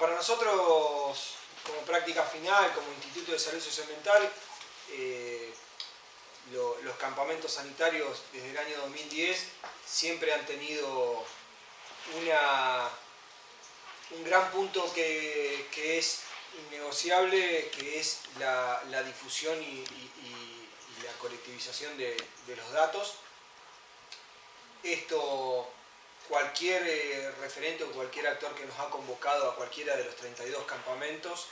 para nosotros, como práctica final, como Instituto de Salud Socioambiental, los campamentos sanitarios desde el año 2010 siempre han tenido un gran punto que es innegociable, que es la difusión y la colectivización de los datos. Esto, cualquier referente o cualquier actor que nos ha convocado a cualquiera de los 32 campamentos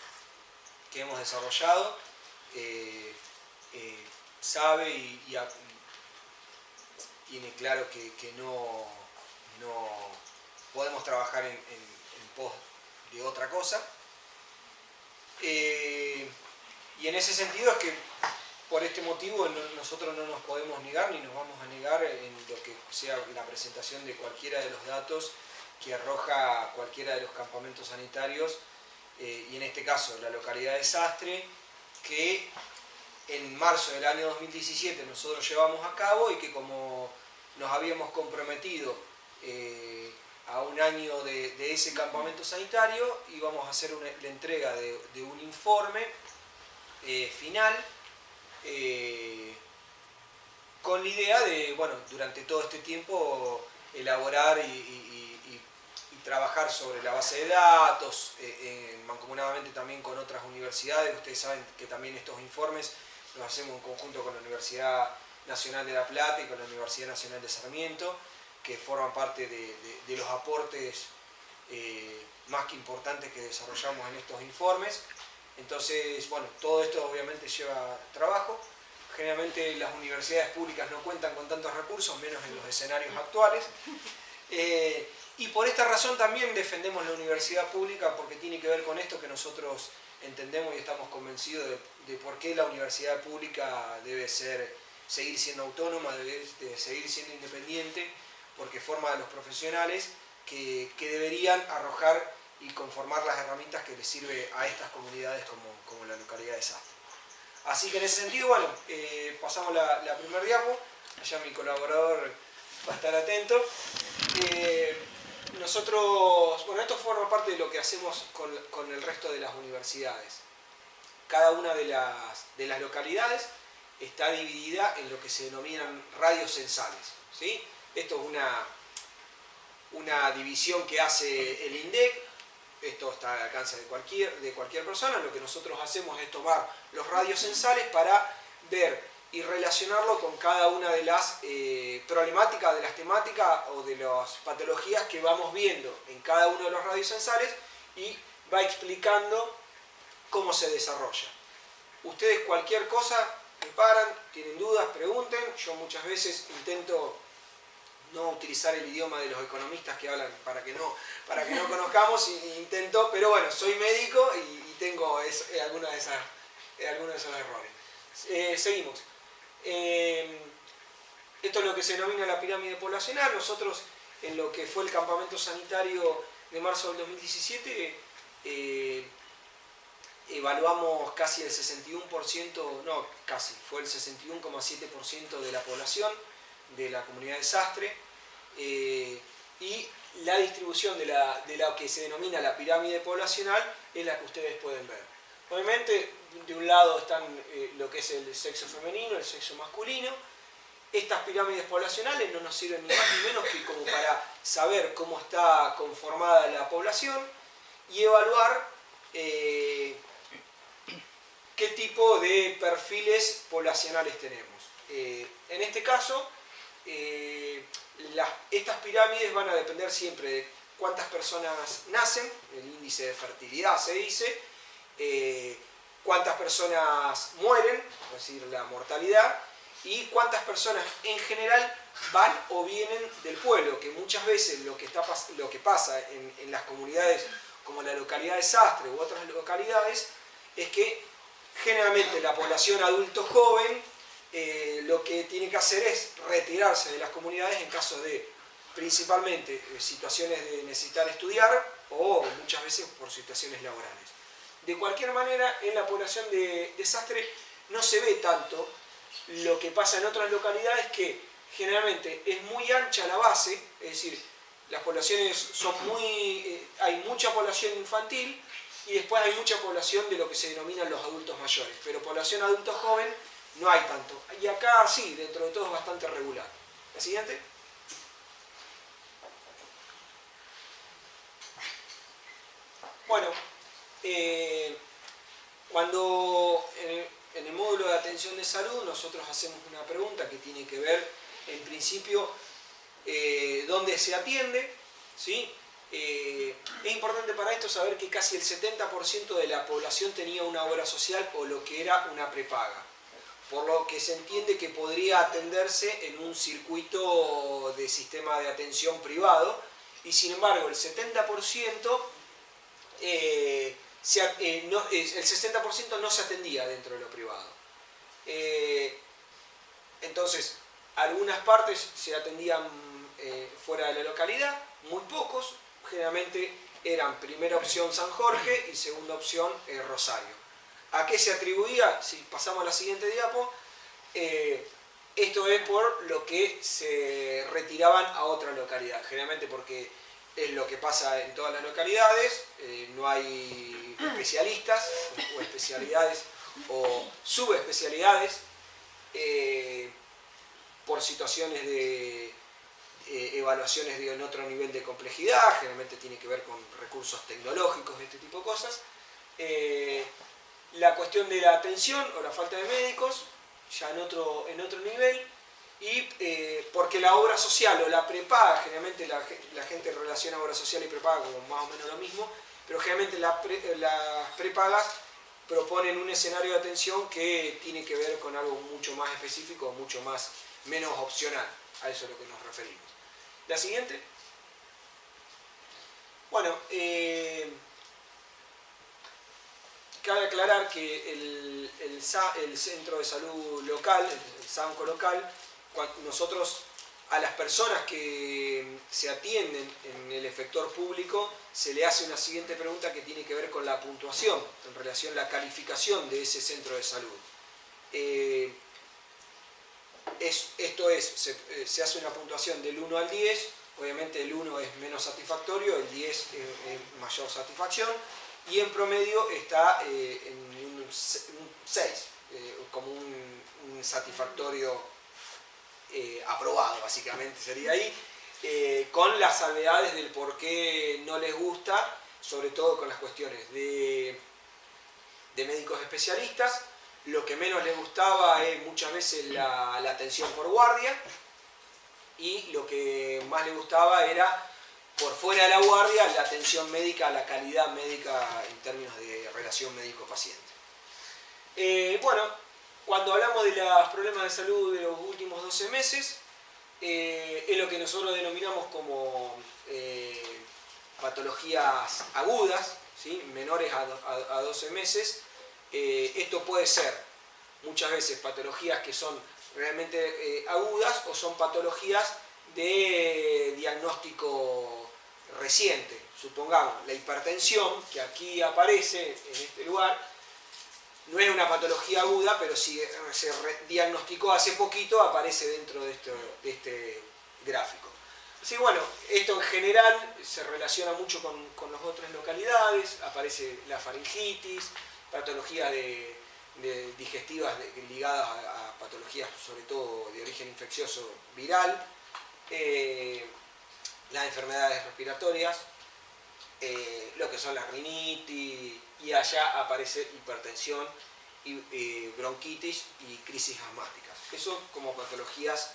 que hemos desarrollado, sabe y tiene claro que no podemos trabajar en pos de otra cosa. Y en ese sentido es que por este motivo nosotros no nos podemos negar ni nos vamos a negar en lo que sea la presentación de cualquiera de los datos que arroja cualquiera de los campamentos sanitarios, y en este caso la localidad de Sastre, que en marzo del año 2017 nosotros llevamos a cabo y que como nos habíamos comprometido a un año de ese campamento sanitario, íbamos a hacer la entrega de un informe final con la idea de, bueno, durante todo este tiempo elaborar y trabajar sobre la base de datos, mancomunadamente también con otras universidades. Ustedes saben que también estos informes los hacemos en conjunto con la Universidad Nacional de La Plata y con la Universidad Nacional de Sarmiento, que forman parte de los aportes más que importantes que desarrollamos en estos informes. Entonces, bueno, todo esto obviamente lleva trabajo. Generalmente las universidades públicas no cuentan con tantos recursos, menos en los escenarios actuales. Y por esta razón también defendemos la universidad pública, porque tiene que ver con esto que nosotros entendemos y estamos convencidos de por qué la universidad pública debe seguir siendo autónoma, debe seguir siendo independiente, porque forma a los profesionales que deberían arrojar y conformar las herramientas que les sirve a estas comunidades como la localidad de Sastre. Así que en ese sentido, bueno, pasamos la primer diapo, allá mi colaborador va a estar atento. Nosotros, bueno, esto forma parte de lo que hacemos con el resto de las universidades. Cada una de las localidades está dividida en lo que se denominan radios censales, ¿sí? Esto es una división que hace el INDEC. Esto está al alcance de cualquier persona. Lo que nosotros hacemos es tomar los radios censales para ver y relacionarlo con cada una de las problemáticas, de las temáticas o de las patologías que vamos viendo en cada uno de los radios censales, y va explicando cómo se desarrolla. Ustedes cualquier cosa me paran, tienen dudas, pregunten. Yo muchas veces intento no utilizar el idioma de los economistas que hablan para que no conozcamos, intento, pero bueno, soy médico y tengo algunos de esos errores. Seguimos. Esto es lo que se denomina la pirámide poblacional. Nosotros, en lo que fue el campamento sanitario de marzo del 2017, evaluamos casi el 61%, no casi, fue el 61,7% de la población de la comunidad de Sastre, y la distribución de lo que se denomina la pirámide poblacional es la que ustedes pueden ver. Obviamente, de un lado están lo que es el sexo femenino, el sexo masculino. Estas pirámides poblacionales no nos sirven ni más ni menos que como para saber cómo está conformada la población y evaluar qué tipo de perfiles poblacionales tenemos. En este caso, estas pirámides van a depender siempre de cuántas personas nacen, el índice de fertilidad se dice, cuántas personas mueren, es decir, la mortalidad, y cuántas personas en general van o vienen del pueblo, que muchas veces lo que pasa en las comunidades como la localidad de Sastre u otras localidades es que generalmente la población adulto joven lo que tiene que hacer es retirarse de las comunidades en caso de, principalmente, situaciones de necesitar estudiar o muchas veces por situaciones laborales. De cualquier manera, en la población de Sastre no se ve tanto lo que pasa en otras localidades, que generalmente es muy ancha la base, es decir, las poblaciones son hay mucha población infantil y después hay mucha población de lo que se denominan los adultos mayores, pero población adulto joven no hay tanto. Y acá sí, dentro de todo es bastante regular. ¿La siguiente? Bueno, cuando en el módulo de atención de salud nosotros hacemos una pregunta que tiene que ver, en principio, dónde se atiende, ¿sí? Es importante para esto saber que casi el 70% de la población tenía una obra social o lo que era una prepaga, por lo que se entiende que podría atenderse en un circuito de sistema de atención privado, y sin embargo el 70% el 60% no se atendía dentro de lo privado. Entonces, algunas partes se atendían fuera de la localidad, muy pocos, generalmente eran primera opción San Jorge y segunda opción Rosario. ¿A qué se atribuía? Si pasamos a la siguiente diapo, esto es por lo que se retiraban a otra localidad, generalmente porque es lo que pasa en todas las localidades, no hay especialistas o especialidades o subespecialidades por situaciones de evaluaciones en otro nivel de complejidad, generalmente tiene que ver con recursos tecnológicos, este tipo de cosas. La cuestión de la atención o la falta de médicos, ya en otro nivel, y porque la obra social o la prepaga, generalmente la gente relaciona obra social y prepaga como más o menos lo mismo, pero generalmente las prepagas proponen un escenario de atención que tiene que ver con algo mucho más específico, mucho menos opcional, a eso es a lo que nos referimos. La siguiente. Bueno, cabe aclarar que el centro de salud local, el SAMCO local, nosotros a las personas que se atienden en el efector público se le hace una siguiente pregunta que tiene que ver con la puntuación en relación a la calificación de ese centro de salud. Se hace una puntuación del 1 al 10, obviamente el 1 es menos satisfactorio, el 10 es mayor satisfacción, y en promedio está en un 6, como un satisfactorio aprobado, básicamente sería ahí, con las salvedades del por qué no les gusta, sobre todo con las cuestiones de médicos especialistas. Lo que menos les gustaba es muchas veces la atención por guardia, y lo que más les gustaba era, por fuera de la guardia, la atención médica, la calidad médica en términos de relación médico-paciente. Bueno, cuando hablamos de los problemas de salud de los últimos 12 meses, es lo que nosotros denominamos como patologías agudas, ¿sí? Menores a 12 meses. Esto puede ser muchas veces patologías que son realmente agudas o son patologías de diagnóstico reciente. Supongamos la hipertensión, que aquí aparece en este lugar, no es una patología aguda, pero si se diagnosticó hace poquito, aparece dentro de este gráfico. Así que bueno, esto en general se relaciona mucho con las otras localidades, aparece la faringitis, patologías digestivas ligadas a patologías sobre todo de origen infeccioso viral, las enfermedades respiratorias, lo que son las rinitis, y allá aparece hipertensión, y bronquitis y crisis asmáticas. Eso como patologías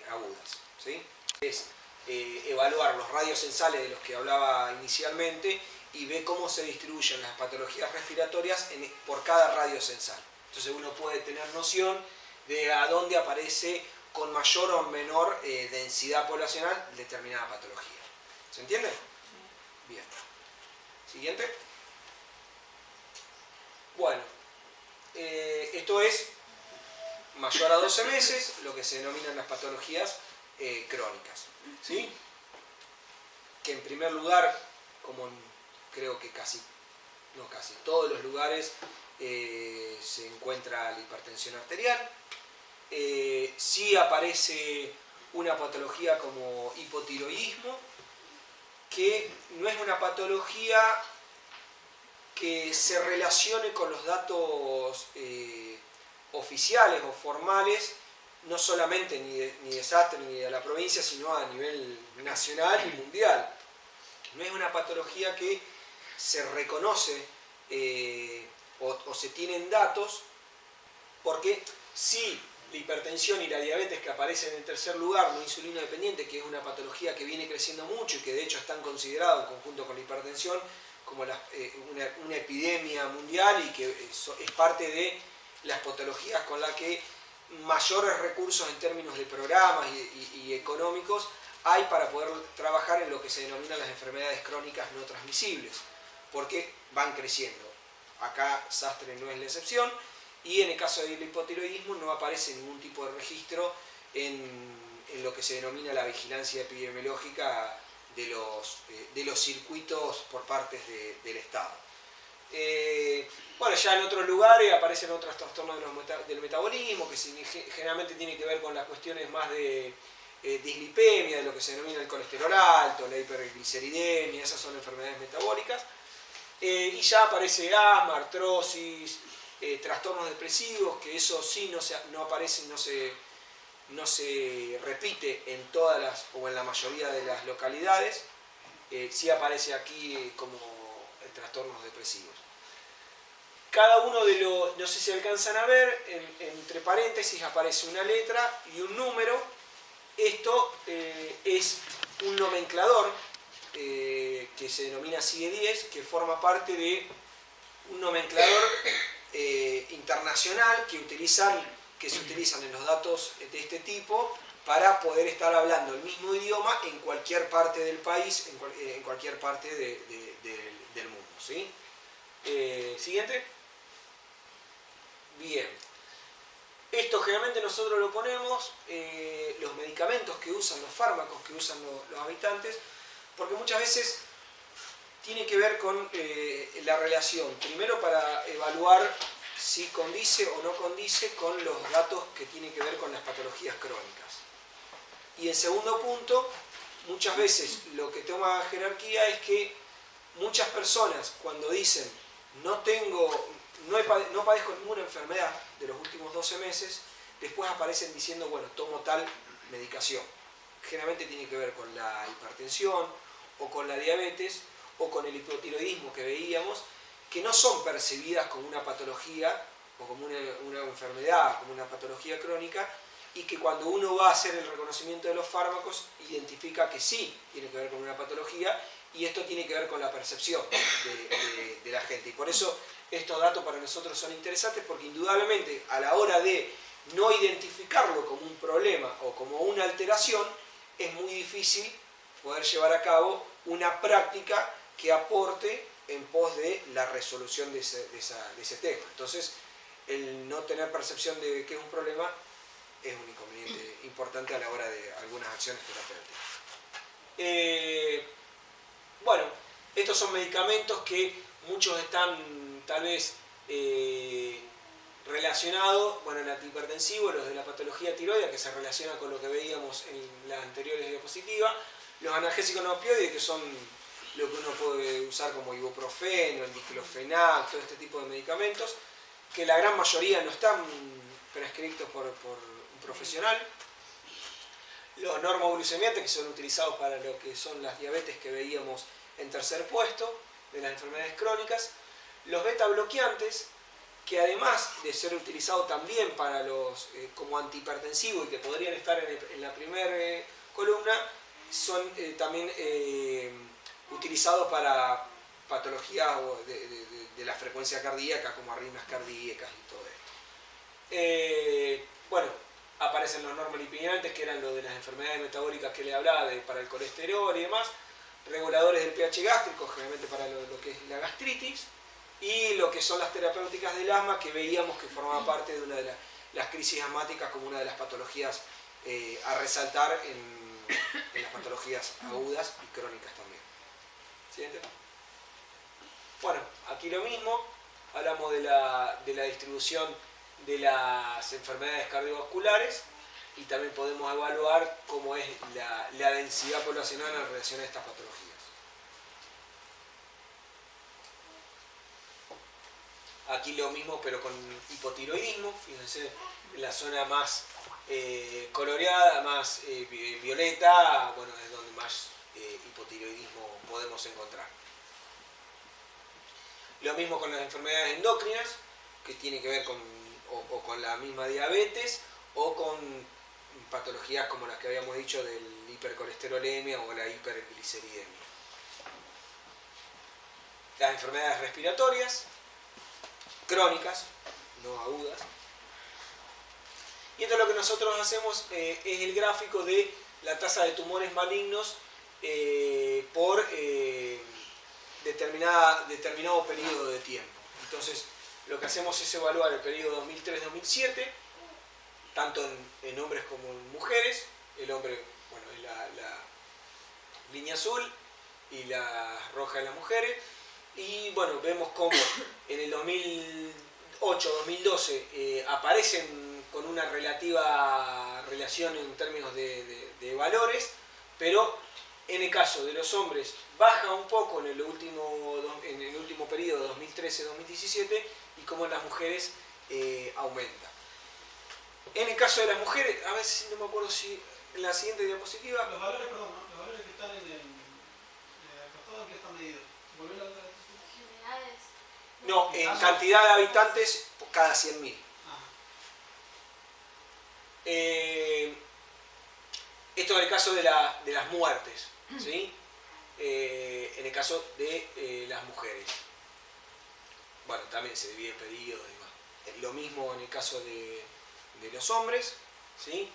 agudas, ¿sí? Es evaluar los radios sensales de los que hablaba inicialmente y ver cómo se distribuyen las patologías respiratorias por cada radio sensal. Entonces uno puede tener noción de a dónde aparece con mayor o menor densidad poblacional determinada patología. ¿Se entiende? Bien. Siguiente. Bueno, esto es mayor a 12 meses, lo que se denominan las patologías crónicas, ¿sí? Que en primer lugar, como creo que todos los lugares, se encuentra la hipertensión arterial. Sí aparece una patología como hipotiroidismo, que no es una patología que se relacione con los datos oficiales o formales, no solamente ni de Sastre ni de la provincia, sino a nivel nacional y mundial. No es una patología que se reconoce o se tienen datos, porque sí, la hipertensión y la diabetes, que aparecen en tercer lugar, no insulino dependiente, que es una patología que viene creciendo mucho y que de hecho están considerados en conjunto con la hipertensión como una epidemia mundial, y que es parte de las patologías con las que mayores recursos en términos de programas y económicos hay para poder trabajar en lo que se denominan las enfermedades crónicas no transmisibles, porque van creciendo. Acá Sastre no es la excepción, y en el caso del hipotiroidismo no aparece ningún tipo de registro en lo que se denomina la vigilancia epidemiológica de los circuitos por parte del Estado. Bueno, ya en otros lugares aparecen otros trastornos del metabolismo, que generalmente tienen que ver con las cuestiones más de dislipemia, de lo que se denomina el colesterol alto, la hipergliceridemia. Esas son enfermedades metabólicas. Y ya aparece asma, artrosis, trastornos depresivos, que eso sí no aparece, no se repite en todas las, o en la mayoría de las localidades. Sí aparece aquí como trastornos depresivos. Cada uno de los, no sé si alcanzan a ver, entre paréntesis aparece una letra y un número. Esto es un nomenclador que se denomina CIE-10, que forma parte de un nomenclador internacional que se utilizan en los datos de este tipo para poder estar hablando el mismo idioma en cualquier parte del país, en cualquier parte del mundo, ¿sí? Siguiente. Bien. Esto generalmente nosotros lo ponemos, los medicamentos que usan, los fármacos que usan los habitantes, porque muchas veces tiene que ver con la relación, primero para evaluar si condice o no condice con los datos que tienen que ver con las patologías crónicas. Y en segundo punto, muchas veces lo que toma jerarquía es que muchas personas, cuando dicen no padezco ninguna enfermedad de los últimos 12 meses, después aparecen diciendo, bueno, tomo tal medicación. Generalmente tiene que ver con la hipertensión o con la diabetes o con el hipotiroidismo que veíamos, que no son percibidas como una patología o como una enfermedad, como una patología crónica, y que cuando uno va a hacer el reconocimiento de los fármacos, identifica que sí tiene que ver con una patología, y esto tiene que ver con la percepción de la gente. Y por eso estos datos para nosotros son interesantes, porque indudablemente a la hora de no identificarlo como un problema o como una alteración, es muy difícil poder llevar a cabo una práctica que aporte en pos de la resolución de ese tema. Entonces, el no tener percepción de que es un problema es un inconveniente importante a la hora de algunas acciones terapéuticas. Bueno, estos son medicamentos que muchos están tal vez relacionados, bueno, el antihipertensivo, los de la patología tiroidea, que se relaciona con lo que veíamos en las anteriores diapositivas, los analgésicos no opioides, que son lo que uno puede usar como ibuprofeno, el diclofenac, todo este tipo de medicamentos, que la gran mayoría no están prescritos por un profesional. Los normoglucemiantes, que son utilizados para lo que son las diabetes que veíamos en tercer puesto de las enfermedades crónicas. Los beta bloqueantes, que además de ser utilizados también para como antihipertensivo y que podrían estar en la primera columna, son también utilizados para patologías de la frecuencia cardíaca, como arritmias cardíacas y todo esto. Bueno, aparecen los normolipidiantes, que eran lo de las enfermedades metabólicas que le hablaba, para el colesterol y demás, reguladores del pH gástrico, generalmente para lo que es la gastritis, y lo que son las terapéuticas del asma, que veíamos que formaba parte de una de las crisis asmáticas como una de las patologías a resaltar en las patologías agudas y crónicas también. ¿Siguiente? Bueno, aquí lo mismo, hablamos de la distribución de las enfermedades cardiovasculares, y también podemos evaluar cómo es la densidad poblacional en relación a estas patologías. Aquí lo mismo, pero con hipotiroidismo. Fíjense, la zona más coloreada, más violeta, bueno, es donde más hipotiroidismo podemos encontrar. Lo mismo con las enfermedades endocrinas, que tiene que ver con, o con la misma diabetes, o con patologías como las que habíamos dicho del hipercolesterolemia o la hipergliceridemia. Las enfermedades respiratorias, crónicas, no agudas. Y entonces lo que nosotros hacemos es el gráfico de la tasa de tumores malignos por determinado periodo de tiempo. Entonces, lo que hacemos es evaluar el periodo 2003-2007, tanto en hombres como en mujeres. El hombre, bueno, es la línea azul y la roja en las mujeres. Y bueno, vemos cómo en el 2008-2012 aparecen con una relativa relación en términos de valores, pero en el caso de los hombres baja un poco en el último periodo 2013-2017 y como en las mujeres aumenta. En el caso de las mujeres, a ver si no me acuerdo si en la siguiente diapositiva... Los valores, perdón, ¿no? Los valores que están en el costado que están medidos. ¿Volver a la otra? No, en cantidad de habitantes cada 100.000. Esto en el caso de las muertes, ¿sí? En el caso de las mujeres. Bueno, también se divide periodos y demás. Lo mismo en el caso de los hombres, ¿sí?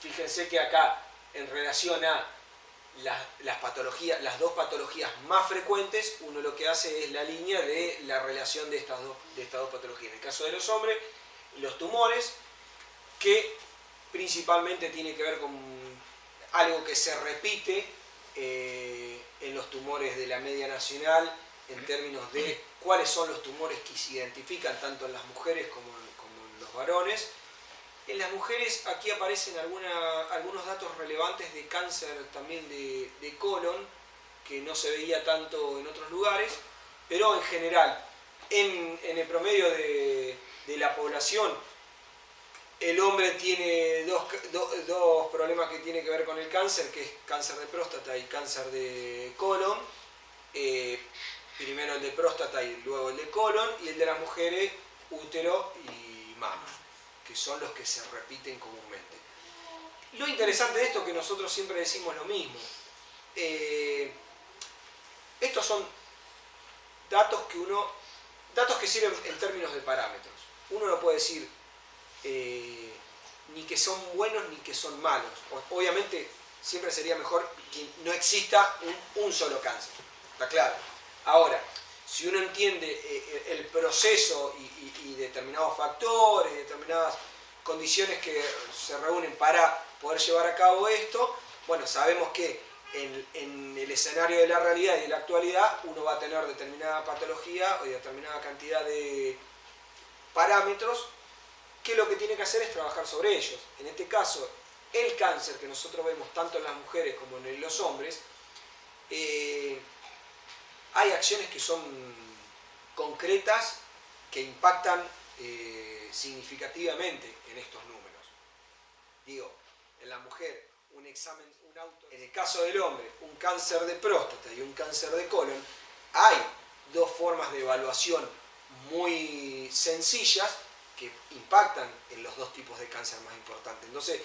Fíjense que acá, en relación a las patologías, las dos patologías más frecuentes, uno lo que hace es la línea de la relación de estas dos patologías. En el caso de los hombres, los tumores, que principalmente tiene que ver con algo que se repite en los tumores de la media nacional, en términos de cuáles son los tumores que se identifican tanto en las mujeres como en los varones. En las mujeres aquí aparecen algunos datos relevantes de cáncer también de colon, que no se veía tanto en otros lugares, pero en general, en el promedio de la población, el hombre tiene dos problemas que tienen que ver con el cáncer, que es cáncer de próstata y cáncer de colon. Primero el de próstata y luego el de colon, y el de las mujeres, útero y mama, que son los que se repiten comúnmente. Lo interesante de esto es que nosotros siempre decimos lo mismo. Estos son datos que sirven en términos de parámetros. Uno no puede decir ni que son buenos ni que son malos. Obviamente siempre sería mejor que no exista un solo cáncer, está claro. Ahora, si uno entiende el proceso y determinados factores, determinadas condiciones que se reúnen para poder llevar a cabo esto, bueno, sabemos que en el escenario de la realidad y de la actualidad uno va a tener determinada patología o determinada cantidad de parámetros que lo que tiene que hacer es trabajar sobre ellos. En este caso, el cáncer que nosotros vemos tanto en las mujeres como en los hombres, hay acciones que son concretas, que impactan significativamente en estos números. Digo, en la mujer, un examen, en el caso del hombre, un cáncer de próstata y un cáncer de colon, hay dos formas de evaluación muy sencillas que impactan en los dos tipos de cáncer más importantes. Entonces,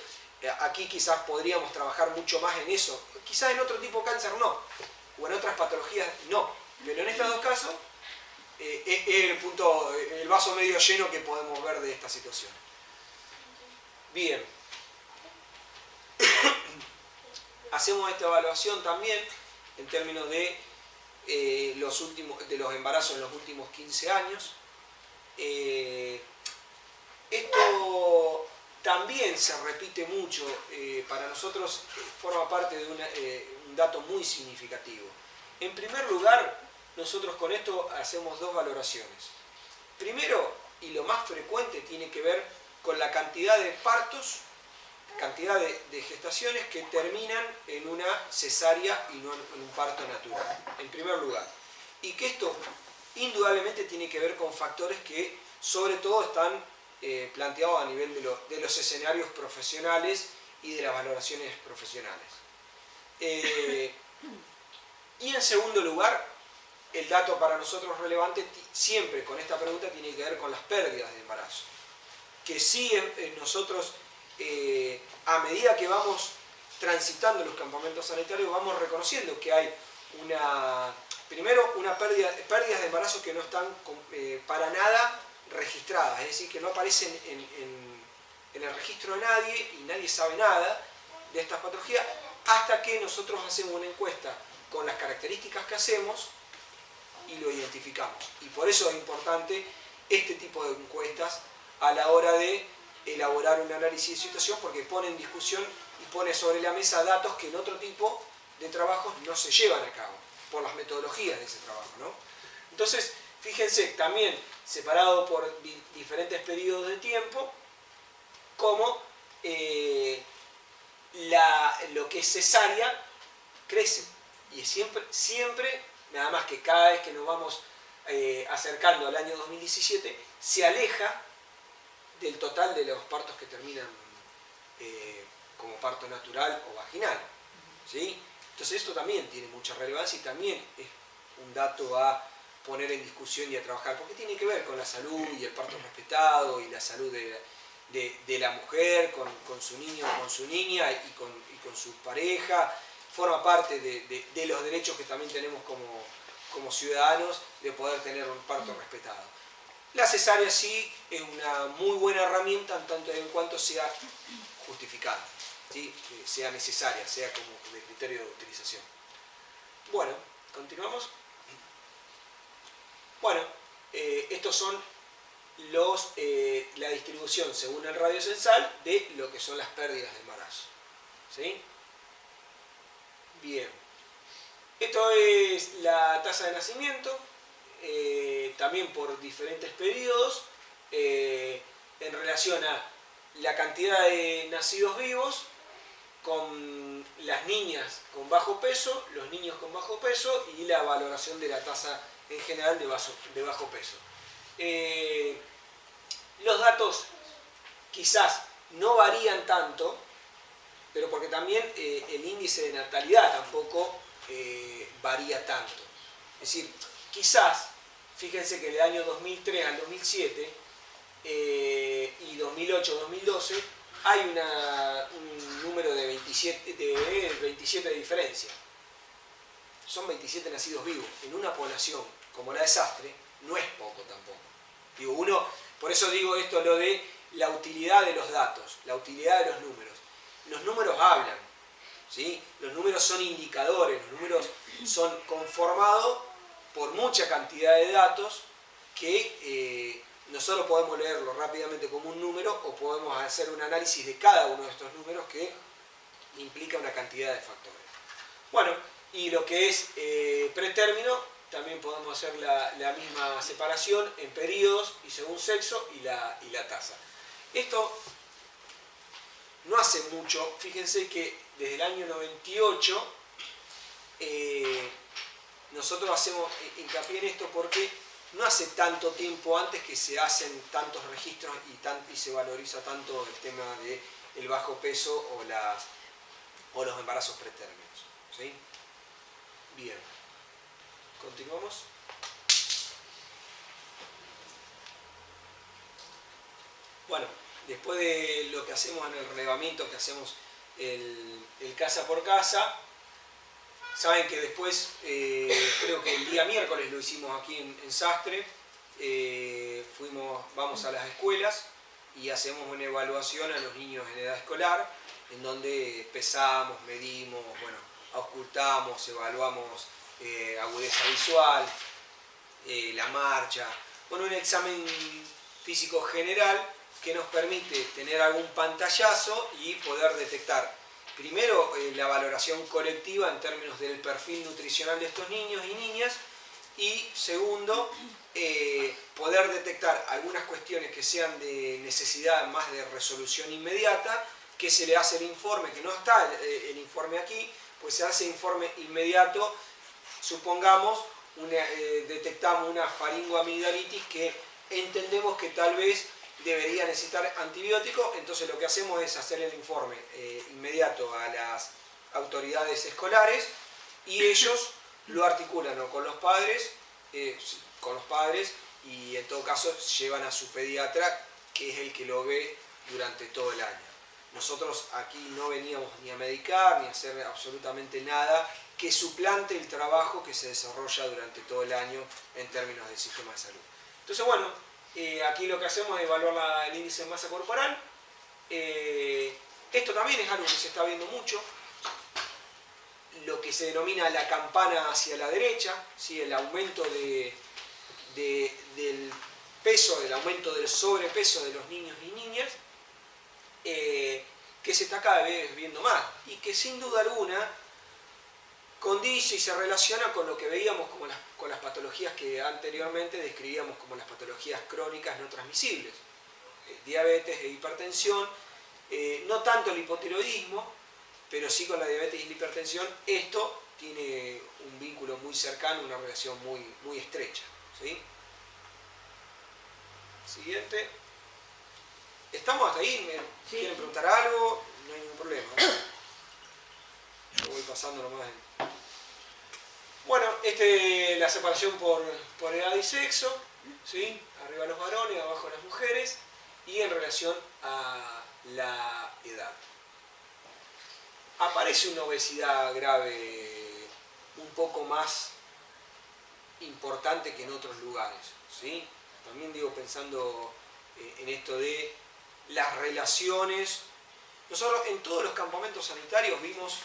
aquí quizás podríamos trabajar mucho más en eso. Quizás en otro tipo de cáncer no, o en otras patologías no. Pero en estos dos casos es el vaso medio lleno que podemos ver de esta situación. Bien. Hacemos esta evaluación también en términos de los embarazos en los últimos 15 años. Esto también se repite mucho, para nosotros forma parte de un dato muy significativo. En primer lugar, nosotros con esto hacemos dos valoraciones. Primero, y lo más frecuente, tiene que ver con la cantidad de partos cantidad de gestaciones que terminan en una cesárea y no en un parto natural, en primer lugar. Y que esto indudablemente tiene que ver con factores que sobre todo están planteados a nivel de los escenarios profesionales y de las valoraciones profesionales. Y en segundo lugar, el dato para nosotros relevante siempre con esta pregunta tiene que ver con las pérdidas de embarazo. Que sí nosotros, a medida que vamos transitando los campamentos sanitarios, vamos reconociendo que hay primero una pérdidas de embarazo que no están para nada registradas, es decir, que no aparecen en el registro de nadie y nadie sabe nada de estas patologías, hasta que nosotros hacemos una encuesta con las características que hacemos y lo identificamos. Y por eso es importante este tipo de encuestas a la hora de elaborar un análisis de situación, porque pone en discusión y pone sobre la mesa datos que en otro tipo de trabajos no se llevan a cabo, por las metodologías de ese trabajo, ¿no? Entonces, fíjense, también separado por diferentes periodos de tiempo, cómo lo que es cesárea crece. Y siempre, nada más que cada vez que nos vamos acercando al año 2017, se aleja del total de los partos que terminan como parto natural o vaginal, ¿sí? Entonces esto también tiene mucha relevancia y también es un dato a poner en discusión y a trabajar, porque tiene que ver con la salud y el parto respetado y la salud de la mujer con su niño o con su niña y con su pareja. Forma parte de los derechos que también tenemos como ciudadanos de poder tener un parto respetado. La cesárea sí es una muy buena herramienta en tanto en cuanto sea justificada, ¿sí? Sea necesaria, sea como de criterio de utilización. Bueno, continuamos. Bueno, estos son la distribución según el radio censal de lo que son las pérdidas de embarazo, ¿sí? Bien. Esto es la tasa de nacimiento, también por diferentes periodos, en relación a la cantidad de nacidos vivos, con las niñas con bajo peso, los niños con bajo peso y la valoración de la tasa en general de bajo peso. Los datos quizás no varían tanto, pero porque también el índice de natalidad tampoco varía tanto. Es decir, quizás, fíjense que del año 2003 al 2007 y 2008-2012 hay un número de 27 de diferencia. Son 27 nacidos vivos. En una población como la de Sastre, no es poco tampoco. Digo, por eso digo esto, lo de la utilidad de los datos, la utilidad de los números. Los números hablan, ¿sí? Los números son indicadores, los números son conformados por mucha cantidad de datos que nosotros podemos leerlo rápidamente como un número o podemos hacer un análisis de cada uno de estos números que implica una cantidad de factores. Bueno, y lo que es pretérmino, también podemos hacer la misma separación en periodos y según sexo y la tasa. Esto no hace mucho, fíjense que desde el año 98 nosotros hacemos hincapié en esto porque no hace tanto tiempo antes que se hacen tantos registros y se valoriza tanto el tema del bajo peso o los embarazos pretérminos, ¿sí? Bien, continuamos. Bueno, después de lo que hacemos en el relevamiento, que hacemos el casa por casa, saben que después, creo que el día miércoles lo hicimos aquí en Sastre, vamos a las escuelas y hacemos una evaluación a los niños en edad escolar, en donde pesamos, medimos, bueno, auscultamos, evaluamos agudeza visual, la marcha, bueno, un examen físico general que nos permite tener algún pantallazo y poder detectar primero la valoración colectiva en términos del perfil nutricional de estos niños y niñas y segundo, poder detectar algunas cuestiones que sean de necesidad más de resolución inmediata que se le hace el informe, que no está el informe aquí, pues se hace informe inmediato, supongamos, detectamos una faringoamigdalitis que entendemos que tal vez debería necesitar antibiótico, entonces lo que hacemos es hacer el informe inmediato a las autoridades escolares y ellos lo articulan, ¿no?, con los padres, y en todo caso llevan a su pediatra, que es el que lo ve durante todo el año. Nosotros aquí no veníamos ni a medicar ni a hacer absolutamente nada que suplante el trabajo que se desarrolla durante todo el año en términos del sistema de salud. Entonces, bueno, aquí lo que hacemos es evaluar el índice de masa corporal. Esto también es algo que se está viendo mucho, lo que se denomina la campana hacia la derecha, ¿sí?, el aumento del peso, el aumento del sobrepeso de los niños y niñas, que se está cada vez viendo más y que sin duda alguna condice y se relaciona con lo que veíamos como con las patologías que anteriormente describíamos como las patologías crónicas no transmisibles, diabetes e hipertensión, no tanto el hipotiroidismo, pero sí con la diabetes y la hipertensión. Esto tiene un vínculo muy cercano, una relación muy estrecha, ¿sí? Siguiente. ¿Estamos hasta ahí? Sí. ¿Quieren preguntar algo? No hay ningún problema. Yo voy pasando nomás. Bueno, la separación por edad y sexo, ¿sí? Arriba los varones, abajo las mujeres, y en relación a la edad. Aparece una obesidad grave un poco más importante que en otros lugares, ¿sí? También digo, pensando en esto de las relaciones. Nosotros en todos los campamentos sanitarios vimos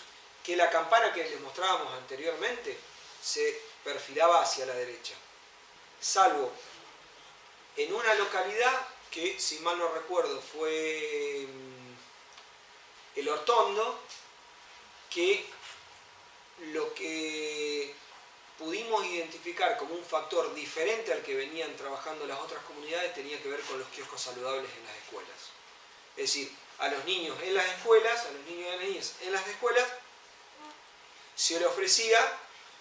que la campana que les mostrábamos anteriormente se perfilaba hacia la derecha, salvo en una localidad que, si mal no recuerdo, fue El Hortondo, que lo que pudimos identificar como un factor diferente al que venían trabajando las otras comunidades tenía que ver con los kioscos saludables en las escuelas. Es decir, a los niños en las escuelas, a los niños y a las niñas en las escuelas, se le ofrecía,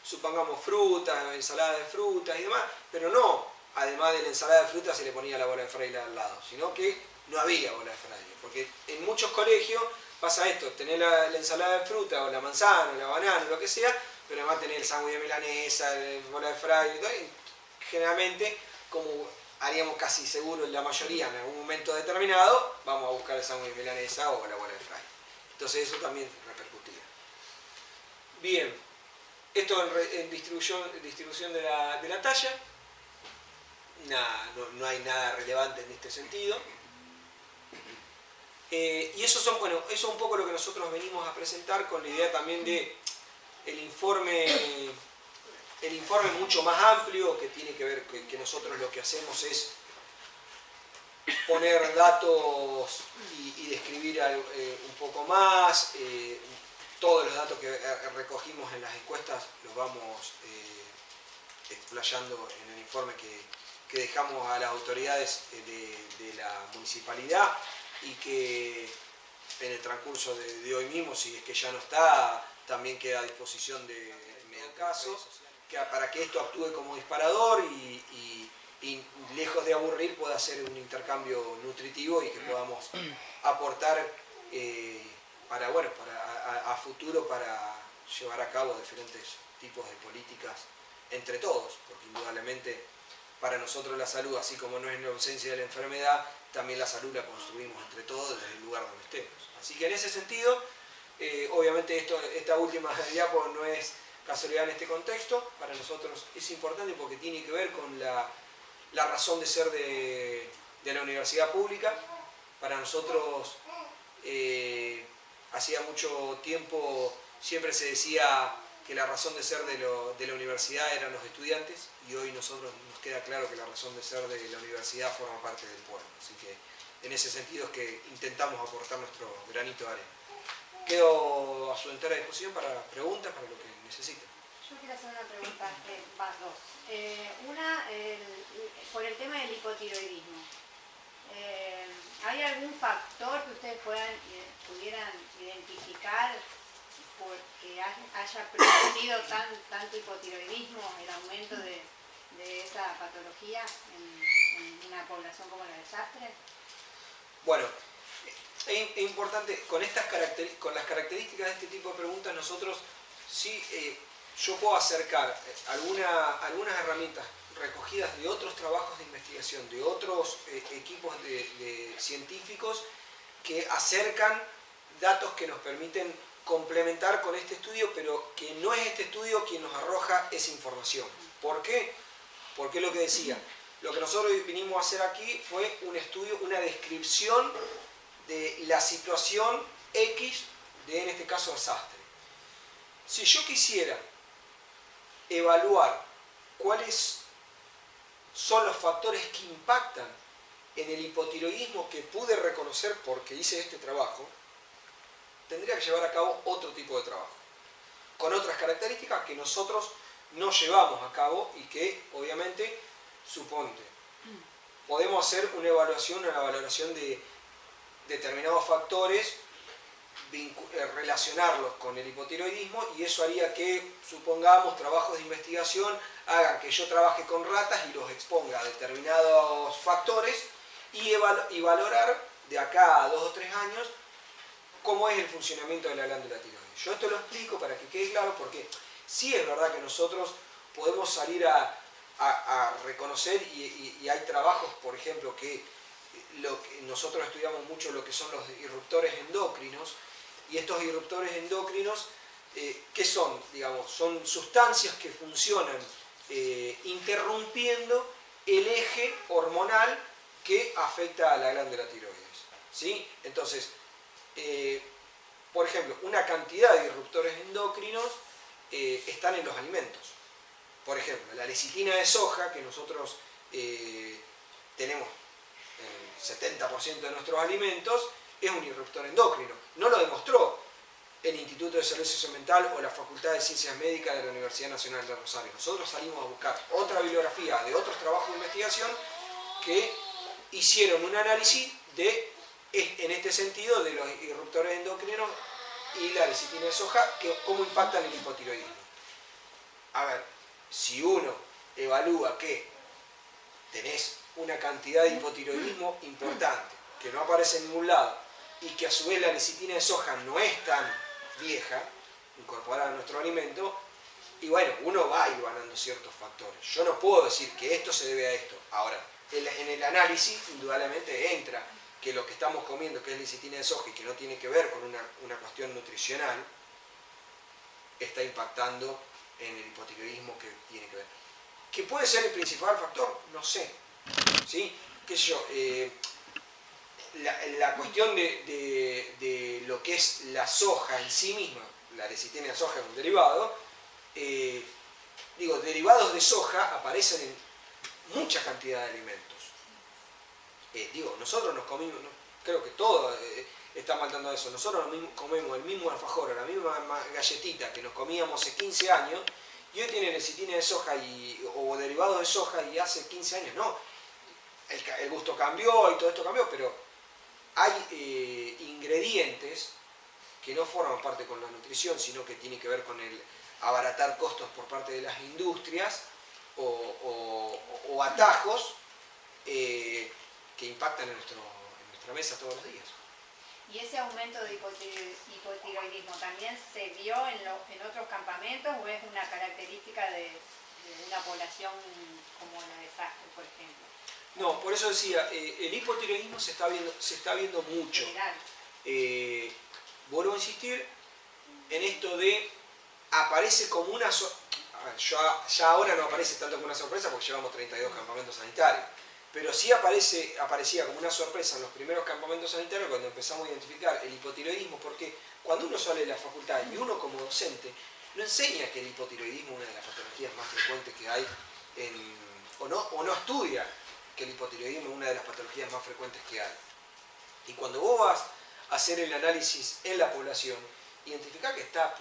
supongamos, frutas, ensalada de frutas y demás, pero no, además de la ensalada de frutas, se le ponía la bola de fraile al lado, sino que no había bola de fraile, porque en muchos colegios pasa esto, tener la ensalada de fruta o la manzana o la banana o lo que sea, pero además tener el sándwich de milanesa, la bola de fraile y todo, y generalmente, como haríamos casi seguro en la mayoría, en algún momento determinado, vamos a buscar el sándwich de milanesa o la bola de fraile. Entonces eso también repercutía. Bien, esto en distribución de la talla, no hay nada relevante en este sentido. Y eso es un poco lo que nosotros venimos a presentar con la idea también de el informe mucho más amplio, que tiene que ver que nosotros lo que hacemos es poner datos y describir un poco más. Todos los datos que recogimos en las encuestas los vamos explayando en el informe que dejamos a las autoridades de la municipalidad, y que en el transcurso de hoy mismo, si es que ya no está, también queda a disposición de medio caso, para que esto actúe como disparador y lejos de aburrir pueda ser un intercambio nutritivo y que podamos aportar a futuro para llevar a cabo diferentes tipos de políticas entre todos, porque indudablemente para nosotros la salud, así como no es la ausencia de la enfermedad, también la salud la construimos entre todos desde el lugar donde estemos. Así que en ese sentido, obviamente esta última diapo no es casualidad en este contexto, para nosotros es importante porque tiene que ver con la razón de ser de la universidad pública. Para nosotros, hacía mucho tiempo siempre se decía que la razón de ser de la universidad eran los estudiantes, y hoy nosotros nos queda claro que la razón de ser de la universidad forma parte del pueblo. Así que en ese sentido es que intentamos aportar nuestro granito de arena. Quedo a su entera disposición para preguntas, para lo que necesiten. Yo quiero hacer una pregunta, dos. Una, por el tema del hipotiroidismo. ¿Hay algún factor factor que ustedes pudieran identificar porque haya producido tanto hipotiroidismo, el aumento de esa patología en una población como la de Sastre? Bueno, es importante, con las características de este tipo de preguntas, nosotros sí, yo puedo acercar algunas herramientas recogidas de otros trabajos de investigación, de otros equipos de científicos que acercan datos que nos permiten complementar con este estudio, pero que no es este estudio quien nos arroja esa información. ¿Por qué? Porque lo que decía, lo que nosotros vinimos a hacer aquí fue un estudio, una descripción de la situación X en este caso, de Sastre. Si yo quisiera evaluar cuáles son los factores que impactan en el hipotiroidismo que pude reconocer porque hice este trabajo, tendría que llevar a cabo otro tipo de trabajo, con otras características que nosotros no llevamos a cabo y que, obviamente, suponte, podemos hacer una valoración de determinados factores, relacionarlos con el hipotiroidismo, y eso haría que, supongamos, trabajos de investigación hagan que yo trabaje con ratas y los exponga a determinados factores y valorar de acá a 2 o 3 años cómo es el funcionamiento de la glándula tiroides. Yo esto lo explico para que quede claro, porque sí es verdad que nosotros podemos salir a reconocer, y hay trabajos, por ejemplo, que nosotros estudiamos mucho lo que son los disruptores endocrinos, y estos disruptores endocrinos, ¿qué son? Digamos, son sustancias que funcionan interrumpiendo el eje hormonal que afecta a la glándula tiroides, ¿sí? Entonces, por ejemplo, una cantidad de disruptores endocrinos están en los alimentos. Por ejemplo, la lecitina de soja, que nosotros tenemos el 70% de nuestros alimentos, es un disruptor endocrino. No lo demostró el Instituto de Salud Sociomental o la Facultad de Ciencias Médicas de la Universidad Nacional de Rosario. Nosotros salimos a buscar otra bibliografía de otros trabajos de investigación que hicieron un análisis en este sentido, de los disruptores endocrinos y la lecitina de soja, cómo impactan el hipotiroidismo. A ver, si uno evalúa que tenés una cantidad de hipotiroidismo importante, que no aparece en ningún lado, y que a su vez la lecitina de soja no es tan vieja, incorporada a nuestro alimento, y bueno, uno va a ir ganando ciertos factores. Yo no puedo decir que esto se debe a esto. Ahora, en el análisis, indudablemente entra que lo que estamos comiendo, que es lecitina de soja y que no tiene que ver con una cuestión nutricional, está impactando en el hipotiroidismo que tiene que ver. ¿Qué puede ser el principal factor? No sé. ¿Sí? ¿Qué sé yo? La cuestión de lo que es la soja en sí misma, la lecitina de soja es un derivado, derivados de soja aparecen en mucha cantidad de alimentos. Nosotros nos comimos, creo que todo está faltando eso, nosotros comemos el mismo alfajor, la misma galletita que nos comíamos hace 15 años, y hoy tiene lecitina de soja o derivados de soja, y hace 15 años no. El gusto cambió y todo esto cambió, pero hay ingredientes que no forman parte con la nutrición, sino que tiene que ver con el abaratar costos por parte de las industrias o atajos que impactan en nuestra mesa todos los días. ¿Y ese aumento de hipotiroidismo también se vio en otros campamentos o es una característica de una población como la de Sastre, por ejemplo? No, por eso decía, el hipotiroidismo se está viendo mucho. Vuelvo a insistir en esto de aparece como una ya ahora no aparece tanto como una sorpresa porque llevamos 32 campamentos sanitarios, pero sí aparecía como una sorpresa en los primeros campamentos sanitarios cuando empezamos a identificar el hipotiroidismo, porque cuando uno sale de la facultad y uno como docente no enseña que el hipotiroidismo es una de las patologías más frecuentes que hay o no estudia que el hipotiroidismo es una de las patologías más frecuentes que hay. Y cuando vos vas a hacer el análisis en la población, identificar que está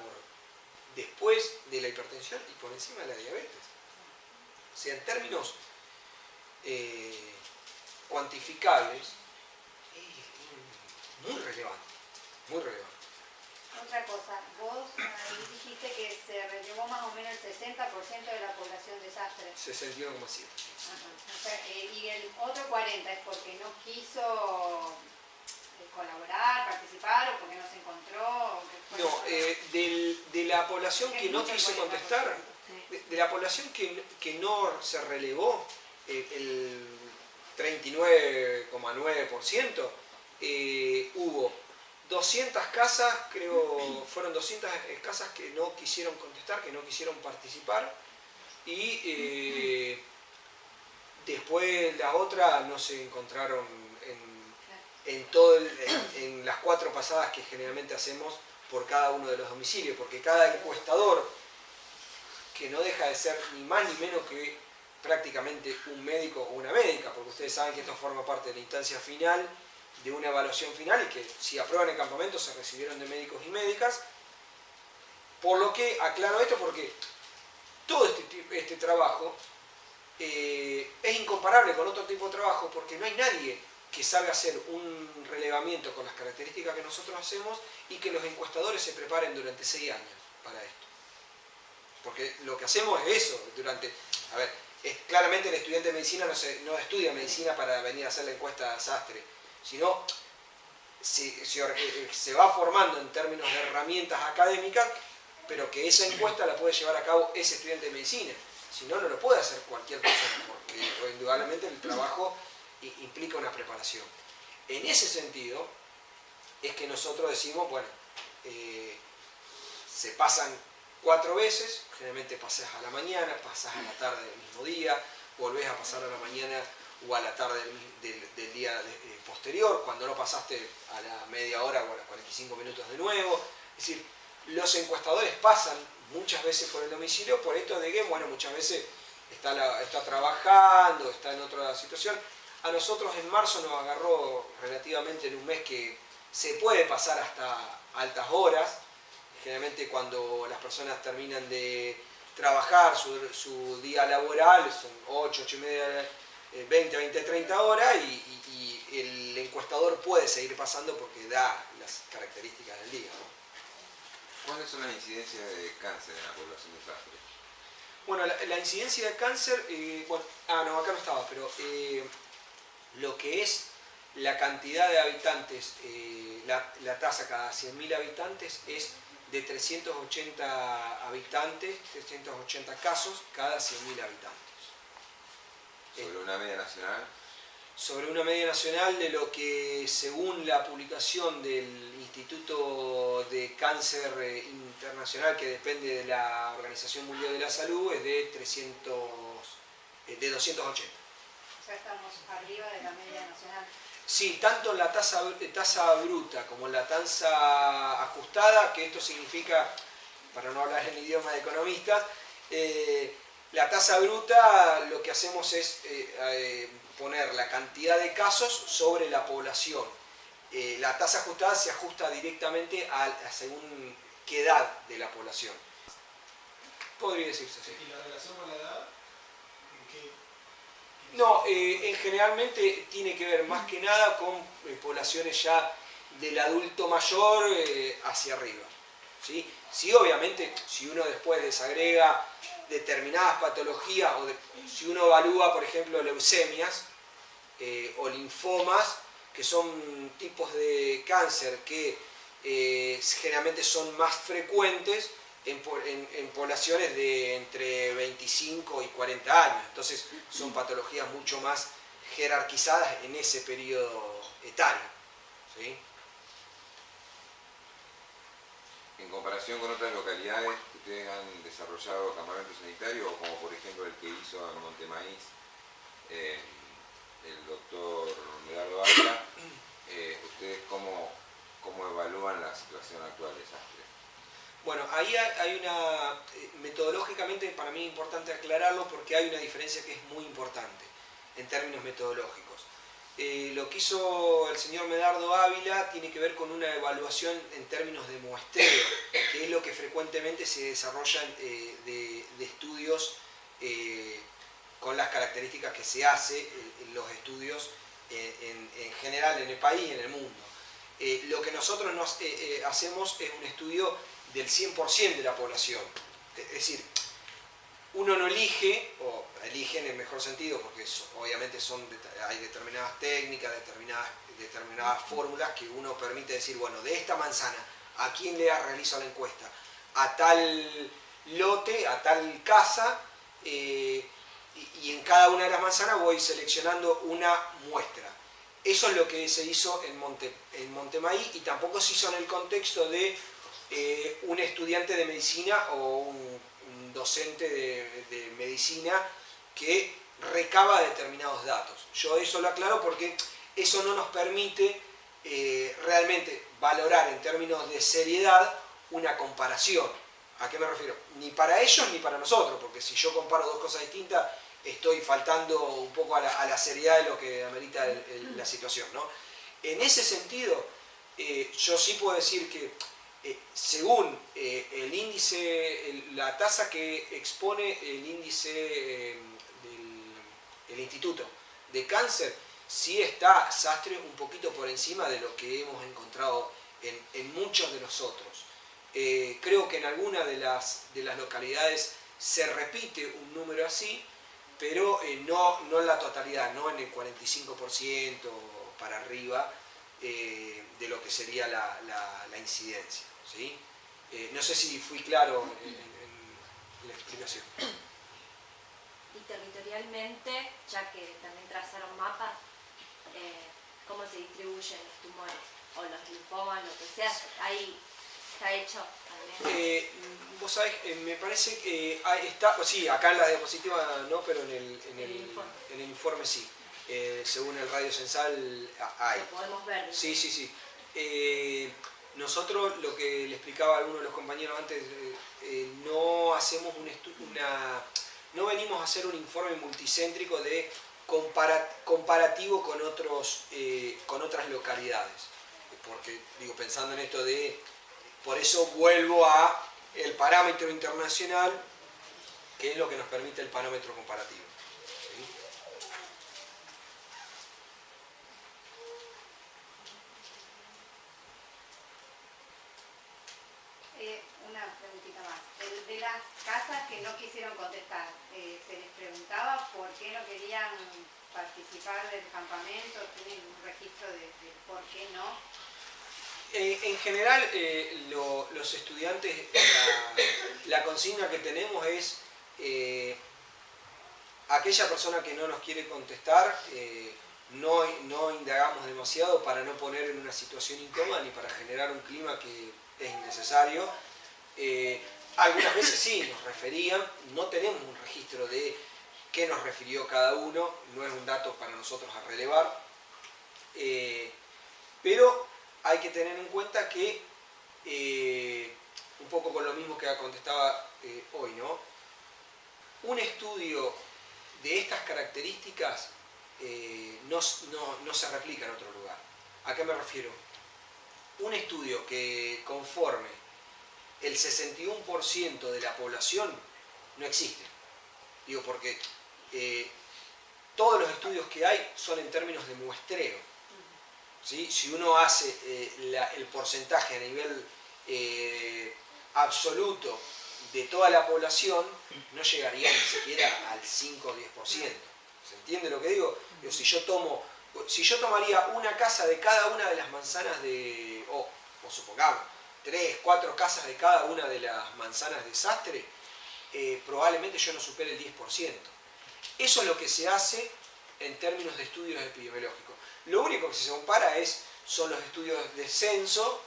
después de la hipertensión y por encima de la diabetes. O sea, en términos cuantificables, muy relevante, muy relevante. Otra cosa, vos ahí dijiste que se relevó más o menos el 60% de la población de Sastre. 61,7. O sea, y el otro 40% es porque no quiso colaborar, participar, o porque no se encontró. No, de la población que no quiso contestar, de la población que no se relevó, el 39,9%, hubo 200 casas, creo, fueron 200 casas que no quisieron contestar, que no quisieron participar, y después las otras no se encontraron en las 4 pasadas que generalmente hacemos por cada uno de los domicilios, porque cada encuestador, que no deja de ser ni más ni menos que prácticamente un médico o una médica, porque ustedes saben que esto forma parte de la instancia final de una evaluación final y que si aprueban el campamento se recibieron de médicos y médicas, por lo que aclaro esto porque todo este trabajo es incomparable con otro tipo de trabajo porque no hay nadie que sabe hacer un relevamiento con las características que nosotros hacemos y que los encuestadores se preparen durante 6 años para esto. Porque lo que hacemos es eso, claramente el estudiante de medicina no estudia medicina para venir a hacer la encuesta Sastre, sino se va formando en términos de herramientas académicas, pero que esa encuesta la puede llevar a cabo ese estudiante de medicina. Si no, no lo puede hacer cualquier persona, porque indudablemente el trabajo implica una preparación. En ese sentido, es que nosotros decimos, bueno, se pasan 4 veces, generalmente pasás a la mañana, pasás a la tarde del mismo día, volvés a pasar a la mañana o a la tarde del día posterior, cuando no pasaste a la media hora o a los 45 minutos de nuevo. Es decir, los encuestadores pasan muchas veces por el domicilio por esto de que, bueno, muchas veces está trabajando, está en otra situación. A nosotros en marzo nos agarró relativamente en un mes que se puede pasar hasta altas horas. Generalmente cuando las personas terminan de trabajar su día laboral, son 8, 8 y media, 20, 30 horas y el encuestador puede seguir pasando porque da las características del día, ¿no? ¿Cuáles son las incidencias de cáncer en la población de Sastre? Bueno, la incidencia de cáncer, acá no estaba, pero lo que es la cantidad de habitantes, la tasa cada 100.000 habitantes es de 380 habitantes, 380 casos cada 100.000 habitantes. ¿Sobre una media nacional? Sobre una media nacional de lo que, según la publicación del Instituto de Cáncer Internacional, que depende de la Organización Mundial de la Salud, es de 280. O sea, estamos arriba de la media nacional. Sí, tanto en la tasa bruta como en la tasa ajustada, que esto significa, para no hablar en idioma de economistas, la tasa bruta lo que hacemos es poner la cantidad de casos sobre la población. La tasa ajustada se ajusta directamente según qué edad de la población. Podría decirse así. ¿Y la relación con la edad? No, generalmente tiene que ver más que nada con poblaciones ya del adulto mayor hacia arriba. ¿Sí? Sí, obviamente, si uno después desagrega determinadas patologías, si uno evalúa, por ejemplo, leucemias o linfomas, que son tipos de cáncer que generalmente son más frecuentes en poblaciones de entre 25 y 40 años. Entonces son patologías mucho más jerarquizadas en ese periodo etario. ¿Sí? En comparación con otras localidades que ustedes han desarrollado campamentos sanitarios, o como por ejemplo el que hizo en Montemaíz el doctor Medardo Ávila, ¿ustedes cómo evalúan la situación actual de Sastre? Bueno, ahí hay una, metodológicamente para mí es importante aclararlo porque hay una diferencia que es muy importante en términos metodológicos. Lo que hizo el señor Medardo Ávila tiene que ver con una evaluación en términos de muestreo, que es lo que frecuentemente se desarrollan de estudios con las características que se hace en los estudios en general en el país y en el mundo. Lo que nosotros hacemos es un estudio del 100% de la población. Es decir, uno no elige, o elige en el mejor sentido, porque obviamente hay determinadas técnicas, determinadas fórmulas que uno permite decir, bueno, de esta manzana, ¿a quién le realizo la encuesta? A tal lote, a tal casa, y en cada una de las manzanas voy seleccionando una muestra. Eso es lo que se hizo en Montemaí, y tampoco se hizo en el contexto de un estudiante de medicina o un docente de medicina que recaba determinados datos. Yo eso lo aclaro porque eso no nos permite realmente valorar en términos de seriedad una comparación. ¿A qué me refiero? Ni para ellos ni para nosotros, porque si yo comparo dos cosas distintas estoy faltando un poco a la seriedad de lo que amerita la situación, ¿no? En ese sentido, yo sí puedo decir que según el índice, la tasa que expone el índice del Instituto de Cáncer, sí está Sastre un poquito por encima de lo que hemos encontrado en muchos de los otros. Creo que en alguna de las localidades se repite un número así, pero no en la totalidad, no en el 45% para arriba de lo que sería la incidencia, ¿sí? No sé si fui claro en la explicación. Y territorialmente, ya que también trazaron mapas, ¿cómo se distribuyen los tumores? O los linfomas, lo que sea, ahí está hecho también. Vos sabés, me parece que está, sí, acá en la diapositiva no, pero en el informe sí. Según el radio censal hay. Lo podemos ver. Sí, sí, sí. Nosotros, lo que le explicaba a alguno de los compañeros antes, no hacemos no venimos a hacer un informe multicéntrico de comparativo con otras localidades. Porque, digo, pensando en esto por eso vuelvo a el parámetro internacional, que es lo que nos permite el parámetro comparativo. ¿Sí? Una preguntita más. De las casas que no quisieron contestar, se les preguntaba por qué no querían participar del campamento, tienen un registro de por qué no. En general, los estudiantes, la consigna que tenemos es aquella persona que no nos quiere contestar, no indagamos demasiado para no poner en una situación incómoda ni para generar un clima que es innecesario. Algunas veces sí nos referían, no tenemos un registro de qué nos refirió cada uno, no es un dato para nosotros a relevar, pero hay que tener en cuenta que, un poco con lo mismo que contestaba hoy, ¿no? Un estudio de estas características no se replica en otro lugar. ¿A qué me refiero? Un estudio que conforme el 61% de la población no existe. Digo, porque todos los estudios que hay son en términos de muestreo. ¿Sí? Si uno hace el porcentaje a nivel absoluto de toda la población, no llegaría ni siquiera al 5 o 10%. ¿Se entiende lo que digo? Digo, si yo tomaría una casa de cada una de las manzanas o supongamos, 3, 4 casas de cada una de las manzanas de Sastre, probablemente yo no supere el 10%. Eso es lo que se hace en términos de estudios epidemiológicos. Lo único que se compara son los estudios de censo,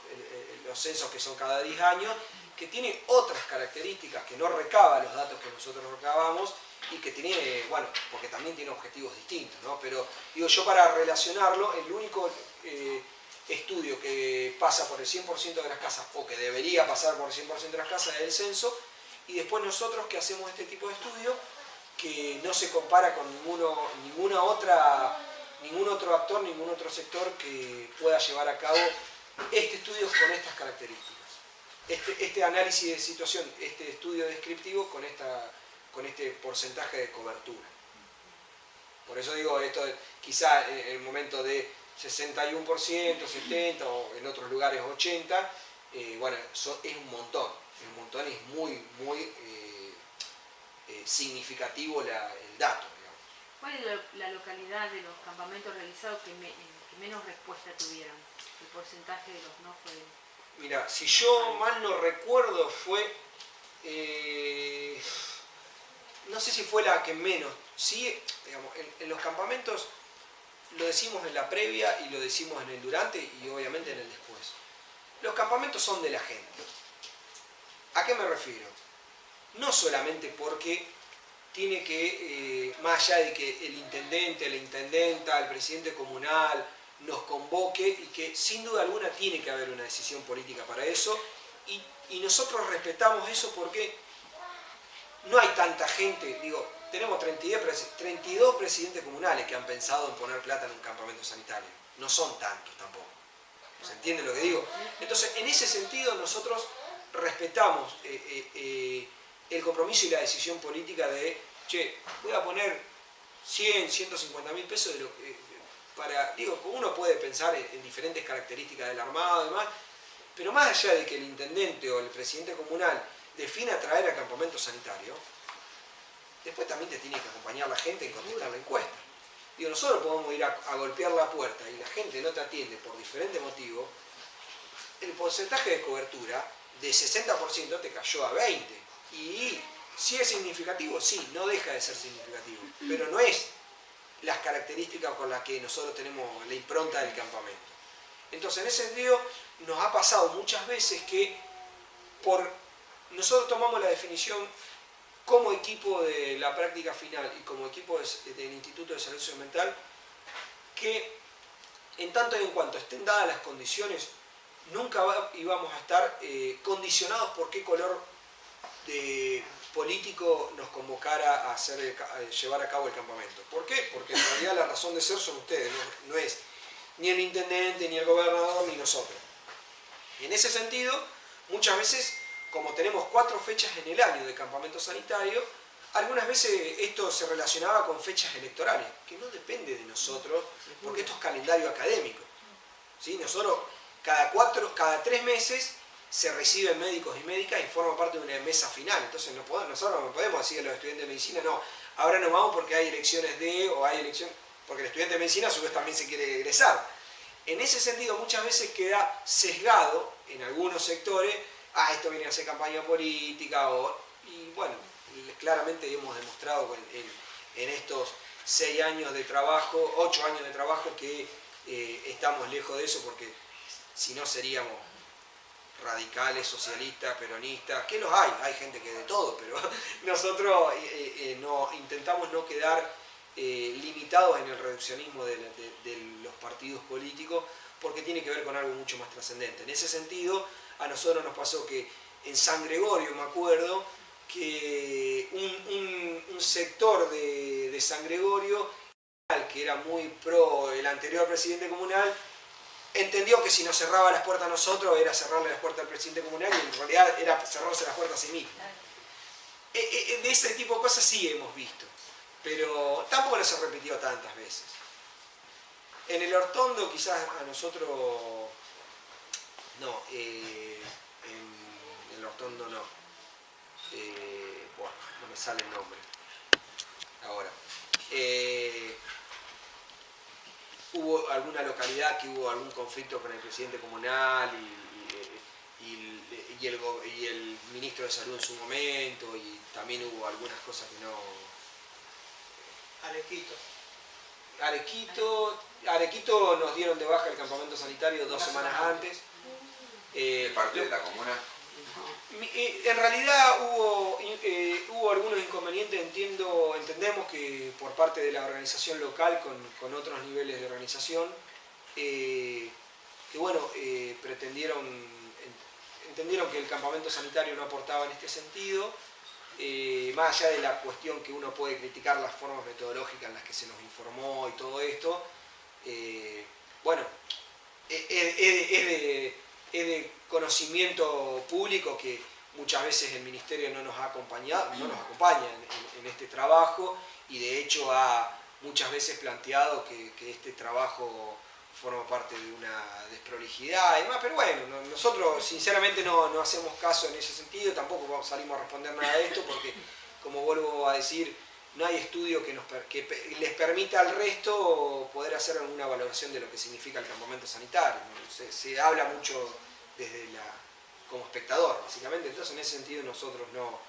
los censos que son cada 10 años, que tienen otras características que no recaba los datos que nosotros recabamos y que tiene, bueno, porque también tiene objetivos distintos, ¿no? Pero digo yo, para relacionarlo, el único estudio que pasa por el 100% de las casas, o que debería pasar por el 100% de las casas, es el censo, y después nosotros que hacemos este tipo de estudio, que no se compara con ningún otro actor, ningún otro sector que pueda llevar a cabo estudio con estas características. Este análisis de situación, este estudio descriptivo con este porcentaje de cobertura. Por eso digo, esto quizá en el momento de 61%, 70% o en otros lugares 80%, bueno, eso es un montón, y es muy significativo el dato. Digamos. ¿Cuál es la localidad de los campamentos realizados que menos respuesta tuvieron? El porcentaje de los no fue... Mira, si yo mal no recuerdo fue... no sé si fue la que menos. Sí, digamos, en los campamentos lo decimos en la previa y lo decimos en el durante y obviamente en el después. Los campamentos son de la gente. ¿A qué me refiero? No solamente porque tiene que, más allá de que el intendente, la intendenta, el presidente comunal nos convoque y que sin duda alguna tiene que haber una decisión política para eso y nosotros respetamos eso porque no hay tanta gente, digo, tenemos 32 presidentes comunales que han pensado en poner plata en un campamento sanitario. No son tantos tampoco. ¿Se entiende lo que digo? Entonces, en ese sentido, nosotros respetamos el compromiso y la decisión política de, che, voy a poner 100, 150 mil pesos de lo que, digo, uno puede pensar en diferentes características del armado y demás, pero más allá de que el intendente o el presidente comunal defina traer a campamento sanitario, después también te tiene que acompañar la gente en contestar la encuesta. Digo, nosotros podemos ir a golpear la puerta y la gente no te atiende por diferentes motivos, el porcentaje de cobertura de 60% te cayó a 20%. Y si es significativo, sí, no deja de ser significativo, pero no es las características con las que nosotros tenemos la impronta del campamento. Entonces, en ese sentido, nos ha pasado muchas veces que nosotros tomamos la definición como equipo de la práctica final y como equipo del Instituto de Salud Mental, que en tanto y en cuanto estén dadas las condiciones, nunca íbamos a estar condicionados por qué color político nos convocara a llevar a cabo el campamento. ¿Por qué? Porque en realidad la razón de ser son ustedes, no es ni el intendente, ni el gobernador, ni nosotros. En ese sentido, muchas veces, como tenemos 4 fechas en el año de campamento sanitario, algunas veces esto se relacionaba con fechas electorales, que no depende de nosotros, porque esto es calendario académico. ¿Sí? Nosotros, cada 3 meses, se reciben médicos y médicas y forman parte de una mesa final. Entonces nosotros no podemos decir a los estudiantes de medicina, no, ahora nos vamos porque hay elecciones porque el estudiante de medicina a su vez también se quiere egresar. En ese sentido muchas veces queda sesgado en algunos sectores, esto viene a ser campaña política, y bueno, claramente hemos demostrado en estos 6 años de trabajo, 8 años de trabajo, que estamos lejos de eso, porque si no seríamos radicales, socialistas, peronistas, que los hay gente que de todo, pero nosotros intentamos no quedar limitados en el reduccionismo de los partidos políticos, porque tiene que ver con algo mucho más trascendente. En ese sentido, a nosotros nos pasó que en San Gregorio, me acuerdo, que un sector de San Gregorio, que era muy pro el anterior presidente comunal, entendió que si nos cerraba las puertas a nosotros era cerrarle las puertas al presidente comunal y en realidad era cerrarse las puertas a sí mismo. De ese tipo de cosas sí hemos visto, pero tampoco no se repitió tantas veces. En el Hortondo quizás a nosotros, no, en el Hortondo no, bueno, no me sale el nombre ahora. Hubo alguna localidad que hubo algún conflicto con el presidente comunal y el ministro de Salud en su momento, y también hubo algunas cosas que no... Arequito nos dieron de baja el campamento sanitario 2 semanas antes. ¿De parte de la comuna? En realidad hubo algunos inconvenientes, entendemos que por parte de la organización local con otros niveles de organización, que bueno, entendieron que el campamento sanitario no aportaba en este sentido, más allá de la cuestión que uno puede criticar las formas metodológicas en las que se nos informó y todo esto, bueno, es de conocimiento público que muchas veces el Ministerio no nos acompaña en este trabajo, y de hecho ha muchas veces planteado que este trabajo forma parte de una desprolijidad y demás, pero bueno, nosotros sinceramente no hacemos caso en ese sentido, tampoco salimos a responder nada de esto porque, como vuelvo a decir, no hay estudio que les permita al resto poder hacer alguna valoración de lo que significa el campamento sanitario, ¿no? Se habla mucho como espectador, básicamente, entonces en ese sentido nosotros nos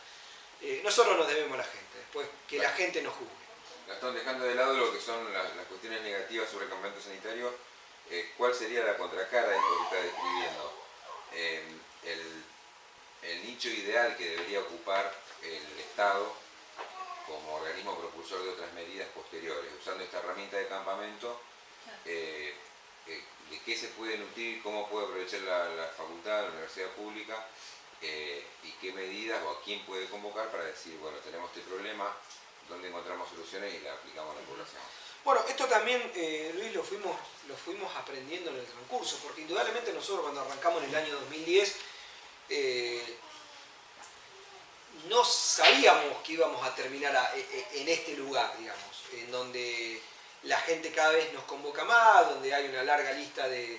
debemos a la gente, después que la gente nos juzgue. Gastón, dejando de lado lo que son las cuestiones negativas sobre el campamento sanitario, ¿cuál sería la contracara de esto que está describiendo? El nicho ideal que debería ocupar el Estado como organismo propulsor de otras medidas posteriores, usando esta herramienta de campamento, ¿de qué se puede nutrir, cómo puede aprovechar la facultad, la universidad pública, y qué medidas o a quién puede convocar para decir, bueno, tenemos este problema, dónde encontramos soluciones y la aplicamos a la población? Bueno, esto también, Luis, lo fuimos aprendiendo en el transcurso, porque indudablemente nosotros cuando arrancamos en el año 2010, no sabíamos que íbamos a terminar en este lugar, digamos, en donde la gente cada vez nos convoca más, donde hay una larga lista de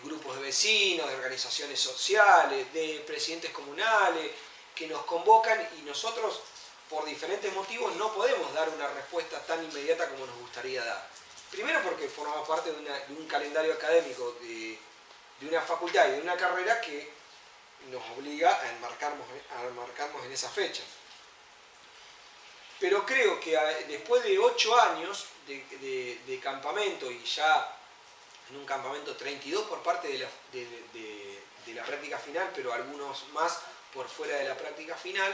grupos de vecinos, de organizaciones sociales, de presidentes comunales, que nos convocan y nosotros, por diferentes motivos, no podemos dar una respuesta tan inmediata como nos gustaría dar. Primero porque formamos parte de un calendario académico de una facultad y de una carrera que nos obliga a enmarcarnos en esa fecha. Pero creo que después de 8 años de campamento, y ya en un campamento 32 por parte de la práctica final, pero algunos más por fuera de la práctica final,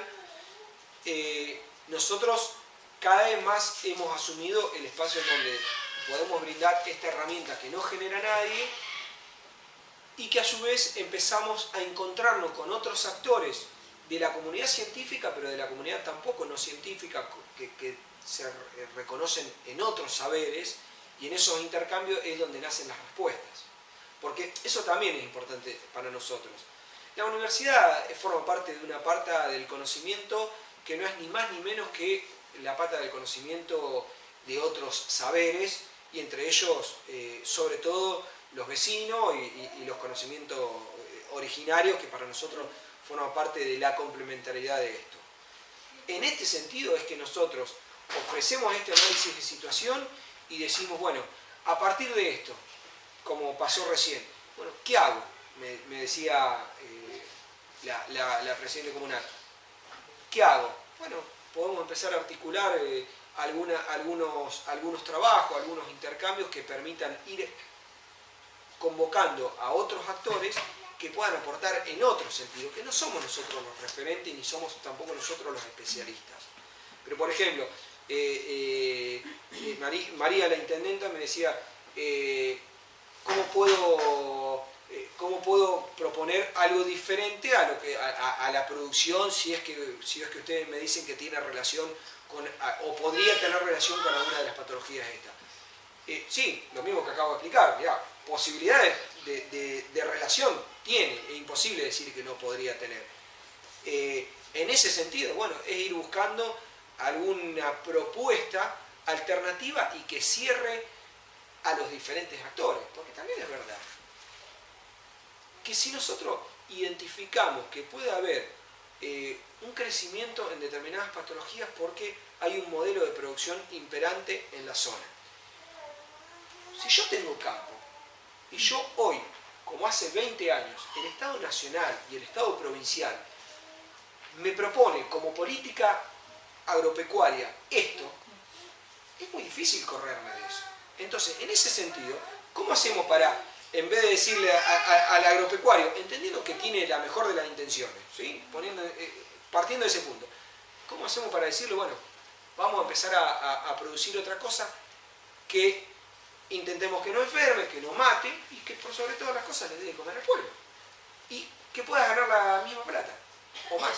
nosotros cada vez más hemos asumido el espacio en donde podemos brindar esta herramienta que no genera a nadie y que a su vez empezamos a encontrarnos con otros actores de la comunidad científica, pero de la comunidad tampoco no científica, que se reconocen en otros saberes, y en esos intercambios es donde nacen las respuestas. Porque eso también es importante para nosotros. La universidad forma parte de una pata del conocimiento que no es ni más ni menos que la pata del conocimiento de otros saberes, y entre ellos, sobre todo, los vecinos y los conocimientos originarios que para nosotros forman parte de la complementariedad de esto. En este sentido es que nosotros ofrecemos este análisis de situación y decimos, bueno, a partir de esto, como pasó recién, bueno, ¿qué hago? Me decía la presidenta comunal. ¿Qué hago? Bueno, podemos empezar a articular algunos trabajos, algunos intercambios que permitan ir convocando a otros actores que puedan aportar en otro sentido, que no somos nosotros los referentes ni somos tampoco nosotros los especialistas. Pero por ejemplo, María, la intendenta, me decía, ¿cómo puedo proponer algo diferente a la producción si es que ustedes me dicen que tiene relación con, o podría tener relación con alguna de las patologías estas? Sí, lo mismo que acabo de explicar, mirá, posibilidades de relación tiene, es imposible decir que no podría tener. En ese sentido, bueno, es ir buscando alguna propuesta alternativa y que cierre a los diferentes actores, porque también es verdad que si nosotros identificamos que puede haber un crecimiento en determinadas patologías porque hay un modelo de producción imperante en la zona. Si yo tengo campo y yo hoy, como hace 20 años, el Estado Nacional y el Estado Provincial me propone como política agropecuaria esto, es muy difícil correrme de eso. Entonces, en ese sentido, ¿cómo hacemos para, en vez de decirle al agropecuario, entendiendo que tiene la mejor de las intenciones, ¿sí? Partiendo de ese punto, ¿cómo hacemos para decirle, bueno, vamos a empezar a producir otra cosa que intentemos que no enferme, que no mate y que por sobre todas las cosas le dé de comer al pueblo? Y que pueda ganar la misma plata, o más.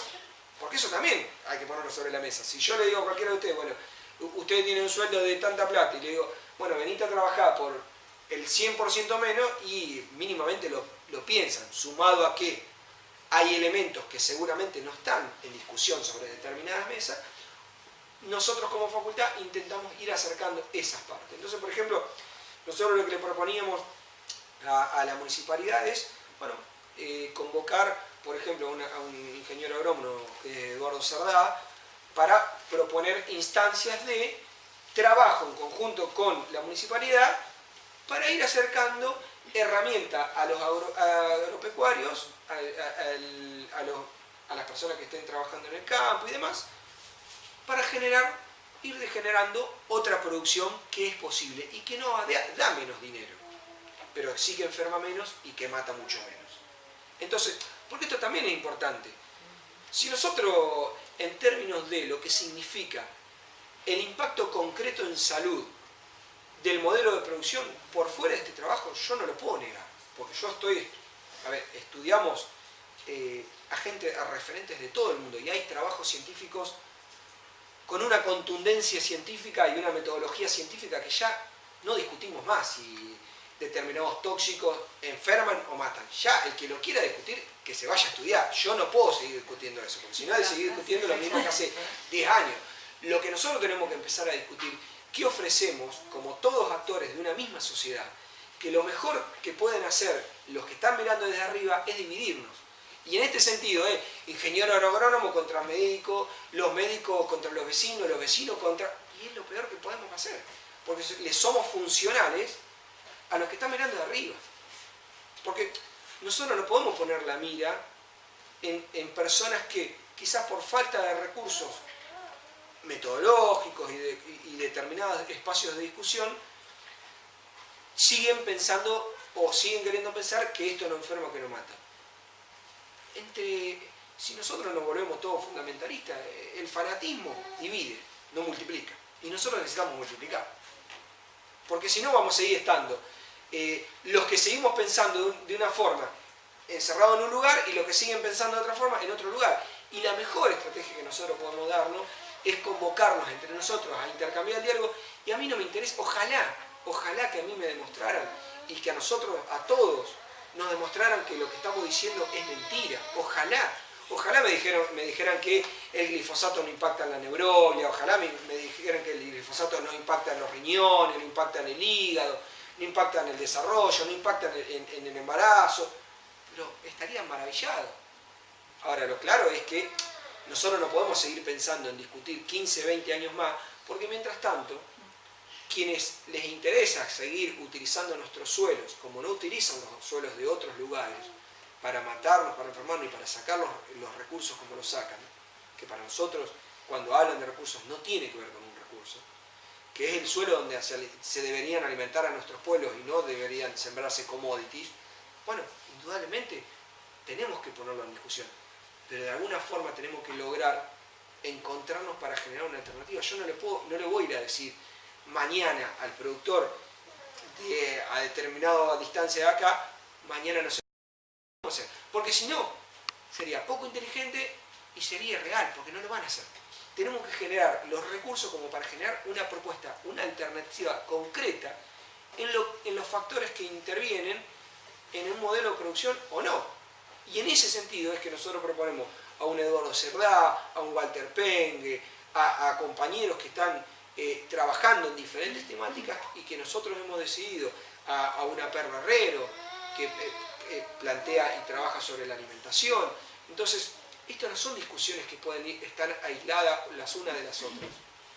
Porque eso también hay que ponerlo sobre la mesa. Si yo le digo a cualquiera de ustedes, bueno, ustedes tienen un sueldo de tanta plata y le digo, bueno, venite a trabajar por el 100% menos y mínimamente lo piensan, sumado a que hay elementos que seguramente no están en discusión sobre determinadas mesas, nosotros como facultad intentamos ir acercando esas partes. Entonces, por ejemplo, Nosotros lo que le proponíamos a la municipalidad es, bueno, convocar, por ejemplo, a un ingeniero agrónomo, Eduardo Cerdá, para proponer instancias de trabajo en conjunto con la municipalidad para ir acercando herramientas a los agropecuarios, a las personas que estén trabajando en el campo y demás, para ir generando otra producción que es posible y que no da menos dinero, pero sí que enferma menos y que mata mucho menos. Entonces, porque esto también es importante. Si nosotros, en términos de lo que significa el impacto concreto en salud del modelo de producción por fuera de este trabajo, yo no lo puedo negar, porque yo estudiamos a referentes de todo el mundo y hay trabajos científicos con una contundencia científica y una metodología científica que ya no discutimos más si determinados tóxicos enferman o matan. Ya el que lo quiera discutir, que se vaya a estudiar. Yo no puedo seguir discutiendo eso, porque si no, de seguir discutiendo lo mismo que hace 10 años. Lo que nosotros tenemos que empezar a discutir, ¿qué ofrecemos como todos actores de una misma sociedad? Que lo mejor que pueden hacer los que están mirando desde arriba es dividirnos. Y en este sentido, ingeniero agrónomo contra médico, los médicos contra los vecinos contra... Y es lo peor que podemos hacer, porque le somos funcionales a los que están mirando de arriba. Porque nosotros no podemos poner la mira en personas que quizás por falta de recursos metodológicos y determinados espacios de discusión siguen pensando o siguen queriendo pensar que esto no enferma o que no mata. Si nosotros nos volvemos todos fundamentalistas, el fanatismo divide, no multiplica. Y nosotros necesitamos multiplicar. Porque si no vamos a seguir estando los que seguimos pensando de una forma encerrados en un lugar y los que siguen pensando de otra forma en otro lugar. Y la mejor estrategia que nosotros podemos darnos es convocarnos entre nosotros a intercambiar el diálogo. Y a mí no me interesa, ojalá que a mí me demostraran y que a nosotros, a todos, nos demostraran que lo que estamos diciendo es mentira. Ojalá me dijeran que el glifosato no impacta en la neurona, ojalá me dijeran que el glifosato no impacta en los riñones, no impacta en el hígado, no impacta en el desarrollo, no impacta en el embarazo, pero estarían maravillados. Ahora, lo claro es que nosotros no podemos seguir pensando en discutir 15, 20 años más, porque mientras tanto, quienes les interesa seguir utilizando nuestros suelos, como no utilizan los suelos de otros lugares, para matarnos, para enfermarnos y para sacar los recursos como los sacan, que para nosotros, cuando hablan de recursos, no tiene que ver con un recurso, que es el suelo donde se deberían alimentar a nuestros pueblos y no deberían sembrarse commodities, bueno, indudablemente tenemos que ponerlo en discusión, pero de alguna forma tenemos que lograr encontrarnos para generar una alternativa. Yo no le voy a ir a decir mañana al productor a determinada distancia de acá, mañana no se puede hacer, porque si no, sería poco inteligente y sería irreal, porque no lo van a hacer. Tenemos que generar los recursos como para generar una propuesta, una alternativa concreta en los factores que intervienen en un modelo de producción o no. Y en ese sentido es que nosotros proponemos a un Eduardo Cerdá, a un Walter Pengue, a compañeros que están trabajando en diferentes temáticas y que nosotros hemos decidido, a una Perla Herrero, que plantea y trabaja sobre la alimentación. Entonces, estas no son discusiones que pueden estar aisladas las unas de las otras.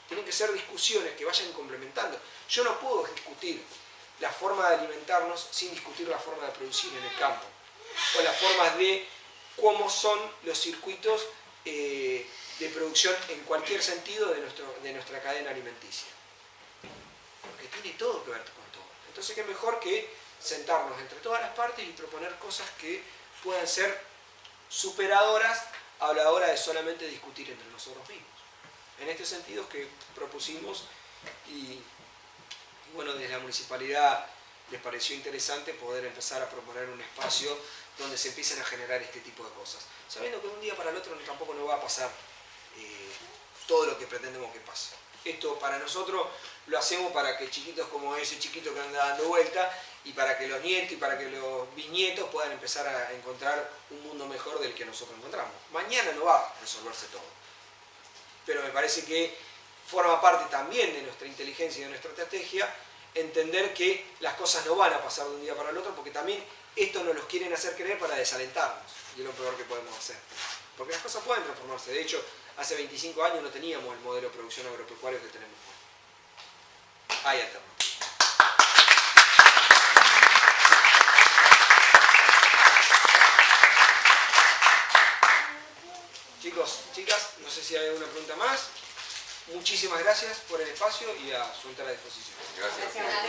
Tienen que ser discusiones que vayan complementando. Yo no puedo discutir la forma de alimentarnos sin discutir la forma de producir en el campo. O las formas de cómo son los circuitos de producción en cualquier sentido de nuestra cadena alimenticia. Porque tiene todo que ver con todo. Entonces, ¿qué mejor que sentarnos entre todas las partes y proponer cosas que puedan ser superadoras a la hora de solamente discutir entre nosotros mismos? En este sentido es que propusimos y bueno, desde la municipalidad les pareció interesante poder empezar a proponer un espacio donde se empiecen a generar este tipo de cosas, sabiendo que de un día para el otro tampoco nos va a pasar todo lo que pretendemos que pase. Esto para nosotros lo hacemos para que chiquitos como ese chiquito que anda dando vuelta y para que los nietos y para que los bisnietos puedan empezar a encontrar un mundo mejor del que nosotros encontramos. Mañana no va a resolverse todo, pero me parece que forma parte también de nuestra inteligencia y de nuestra estrategia entender que las cosas no van a pasar de un día para el otro, porque también esto nos los quieren hacer creer para desalentarnos, y es lo peor que podemos hacer. Porque las cosas pueden transformarse. De hecho, hace 25 años no teníamos el modelo de producción agropecuario que tenemos hoy. Hay alternativas. Chicos, chicas, no sé si hay alguna pregunta más. Muchísimas gracias por el espacio y a su entera disposición. Gracias.